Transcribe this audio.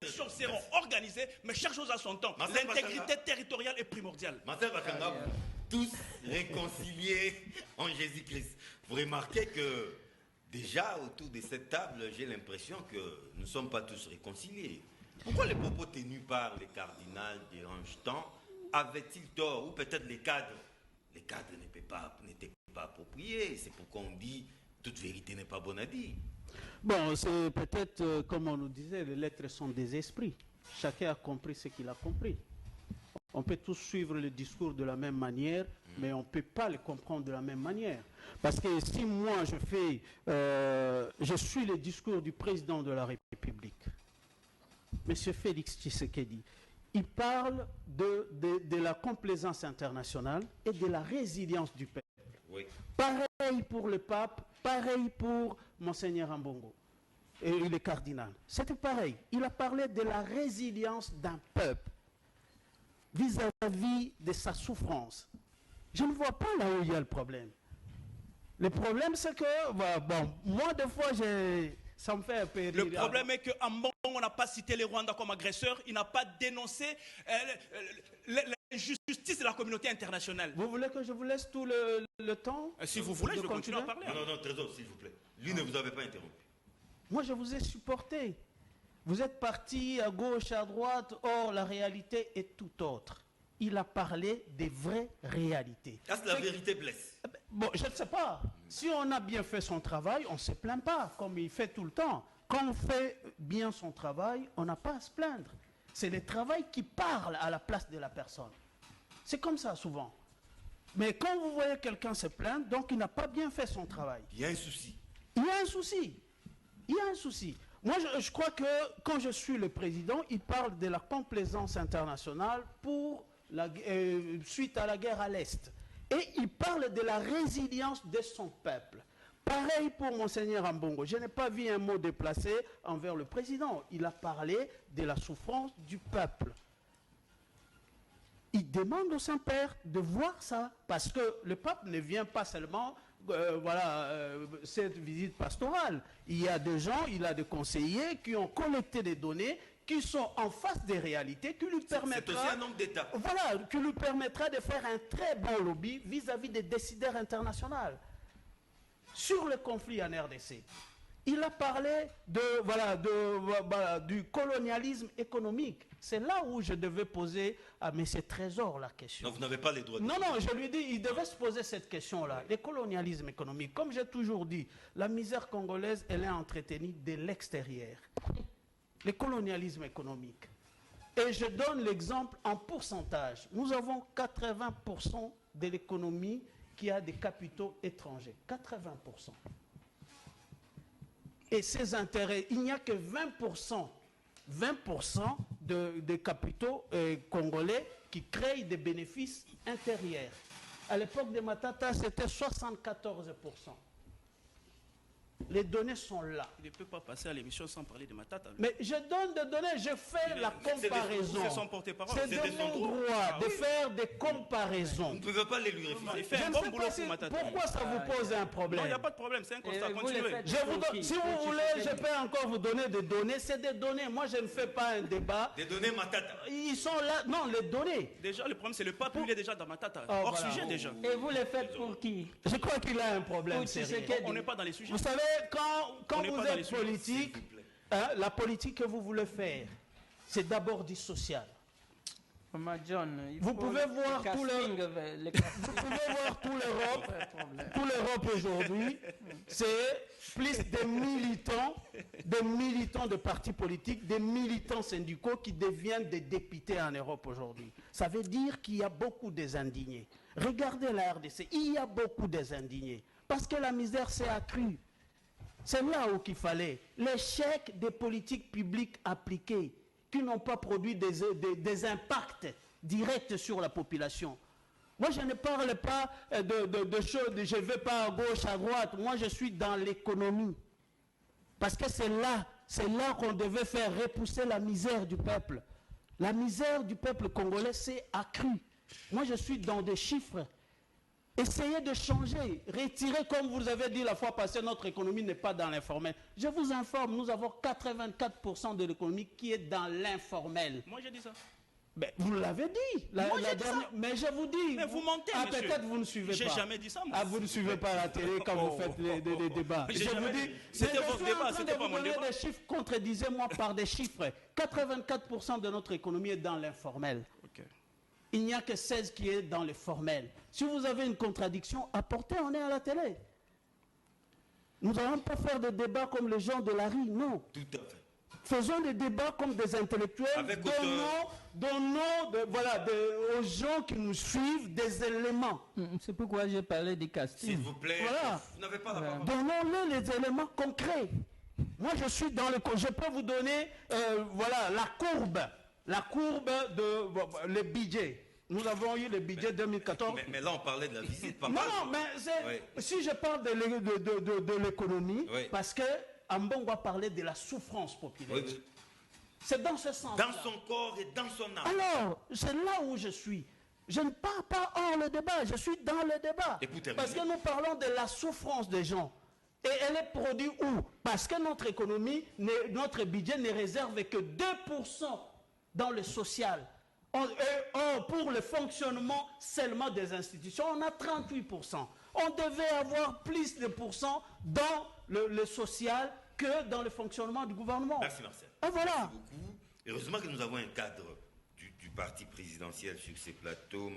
élections seront organisées, mais chaque chose à son temps. L'intégrité territoriale est primordiale. Tous réconciliés en Jésus-Christ. Vous remarquez que déjà autour de cette table, j'ai l'impression que nous ne sommes pas tous réconciliés. Pourquoi les propos tenus par les cardinals dérangent tant? Avaient-ils tort? Ou peut-être les cadres n'étaient pas appropriés. C'est pourquoi on dit toute vérité n'est pas bonne à dire. Bon, c'est peut-être, comme on nous disait, les lettres sont des esprits. Chacun a compris ce qu'il a compris. On peut tous suivre le discours de la même manière, mais on ne peut pas le comprendre de la même manière. Parce que si moi je suis le discours du président de la République, M. Félix Tshisekedi, il parle de la complaisance internationale et de la résilience du peuple. Oui. Pareil pour le pape, pareil pour Monseigneur Ambongo et le cardinal. C'était pareil. Il a parlé de la résilience d'un peuple vis-à-vis de sa souffrance. Je ne vois pas là où il y a le problème. Le problème, c'est que, bon, moi, des fois, ça me fait un peu rire. Le problème est qu'en Ambongo n'a pas cité les Rwandais comme agresseurs, il n'a pas dénoncé l'injustice de la communauté internationale. Vous voulez que je vous laisse tout le temps? Si vous voulez, je vais continuer à parler. Non, Trésor, s'il vous plaît. Lui ne vous avait pas interrompu. Moi, je vous ai supporté. Vous êtes partis à gauche, à droite, or la réalité est tout autre. Il a parlé des vraies réalités. Est-ce que la vérité blesse? Bon, je ne sais pas. Si on a bien fait son travail, on ne se plaint pas, comme il fait tout le temps. Quand on fait bien son travail, on n'a pas à se plaindre. C'est le travail qui parle à la place de la personne. C'est comme ça souvent. Mais quand vous voyez quelqu'un se plaindre, donc il n'a pas bien fait son travail. Il y a un souci. Il y a un souci. Il y a un souci. Moi, je crois que quand je suis le président, il parle de la complaisance internationale suite à la guerre à l'Est. Et il parle de la résilience de son peuple. Pareil pour Monseigneur Ambongo. Je n'ai pas vu un mot déplacé envers le président. Il a parlé de la souffrance du peuple. Il demande au Saint-Père de voir ça. Parce que le pape ne vient pas seulement... cette visite pastorale. Il y a des gens, il a des conseillers qui ont collecté des données, qui sont en face des réalités, qui lui permettra... C'est aussi un homme d'État. Voilà, qui lui permettra de faire un très bon lobby vis-à-vis des décideurs internationaux. Sur le conflit en RDC, il a parlé du colonialisme économique. C'est là où je devais poser à M. Trésor la question. Non, vous n'avez pas les droits. Non, je lui dis, il devait se poser cette question-là. Le colonialisme économique, comme j'ai toujours dit, la misère congolaise, elle est entretenue de l'extérieur. Le colonialisme économique. Et je donne l'exemple en pourcentage. Nous avons 80% de l'économie qui a des capitaux étrangers. 80%. Et ces intérêts, il n'y a que 20% des capitaux congolais qui créent des bénéfices intérieurs. À l'époque de Matata, c'était 74%. Les données sont là. Il ne peut pas passer à l'émission sans parler de Matata. Mais je donne des données, je fais la comparaison. C'est son porte-parole. C'est de mon droit de faire des comparaisons. Vous ne pouvez pas les lui refuser. Il fait un bon boulot pour Matata. Pourquoi ça vous pose un problème? Non, il n'y a pas de problème, c'est un constat. Continuez. Si vous voulez, je peux encore vous donner des données. C'est des données. Moi, je ne fais pas un débat. Des données Matata. Ils sont là. Non, les données. Déjà, le problème, c'est le pape, il est déjà dans Matata. Hors sujet, déjà. Et vous les faites pour qui? Je crois qu'il a un problème. On n'est pas dans les sujets. Vous savez, quand vous êtes politique, la politique que vous voulez faire, c'est d'abord du social. Vous pouvez voir tout l'Europe aujourd'hui, c'est plus de militants de partis politiques, des militants syndicaux qui deviennent des députés en Europe aujourd'hui. Ça veut dire qu'il y a beaucoup des indignés. Regardez la RDC, il y a beaucoup des indignés. Parce que la misère s'est accrue. C'est là où il fallait. L'échec des politiques publiques appliquées qui n'ont pas produit des impacts directs sur la population. Moi, je ne parle pas de choses, je ne vais pas à gauche, à droite. Moi, je suis dans l'économie. Parce que c'est là qu'on devait faire repousser la misère du peuple. La misère du peuple congolais s'est accrue. Moi, je suis dans des chiffres. Essayez de changer, retirez, comme vous avez dit la fois passée, notre économie n'est pas dans l'informel. Je vous informe, nous avons 84% de l'économie qui est dans l'informel. Moi, j'ai dit ça. Ben, vous l'avez dit. Moi, j'ai dit ça. Mais je vous dis. Mais vous mentez, monsieur. Peut-être vous ne suivez pas. J'ai jamais dit ça, moi. Ah, vous ne suivez pas la télé quand vous faites des débats. J'ai jamais dit. C'était C'était votre débat, c'était pas mon débat. Des chiffres, contredisez-moi par des chiffres. 84% de notre économie est dans l'informel. Ok. Il n'y a que 16 qui est dans le formel. Si vous avez une contradiction, apportez, on est à la télé. Nous n'allons pas faire des débats comme les gens de la rue, non. Tout à fait. Faisons des débats comme des intellectuels, donnons aux gens qui nous suivent des éléments. C'est pourquoi j'ai parlé des castings. S'il vous plaît, Voilà. vous n'avez pas la parole. Donnons-les les éléments concrets. Moi, je suis dans le... Je peux vous donner la courbe de le budget. Nous avons eu le budget 2014. Mais là, on parlait de la visite. Non, mais si je parle de l'économie, oui. parce que Ambongo a parlé de la souffrance populaire. Oui. C'est dans ce sens. Dans son corps et dans son âme. Alors, c'est là où je suis. Je ne pars pas hors le débat, je suis dans le débat. Parce que nous parlons de la souffrance des gens. Et elle est produite où? Parce que notre économie, notre budget ne réserve que 2% dans le social. Pour le fonctionnement seulement des institutions, on a 38%. On devait avoir plus de pourcents dans le social que dans le fonctionnement du gouvernement. Merci Marcel. Et voilà. Merci beaucoup. Heureusement que nous avons un cadre du parti présidentiel sur ces plateaux.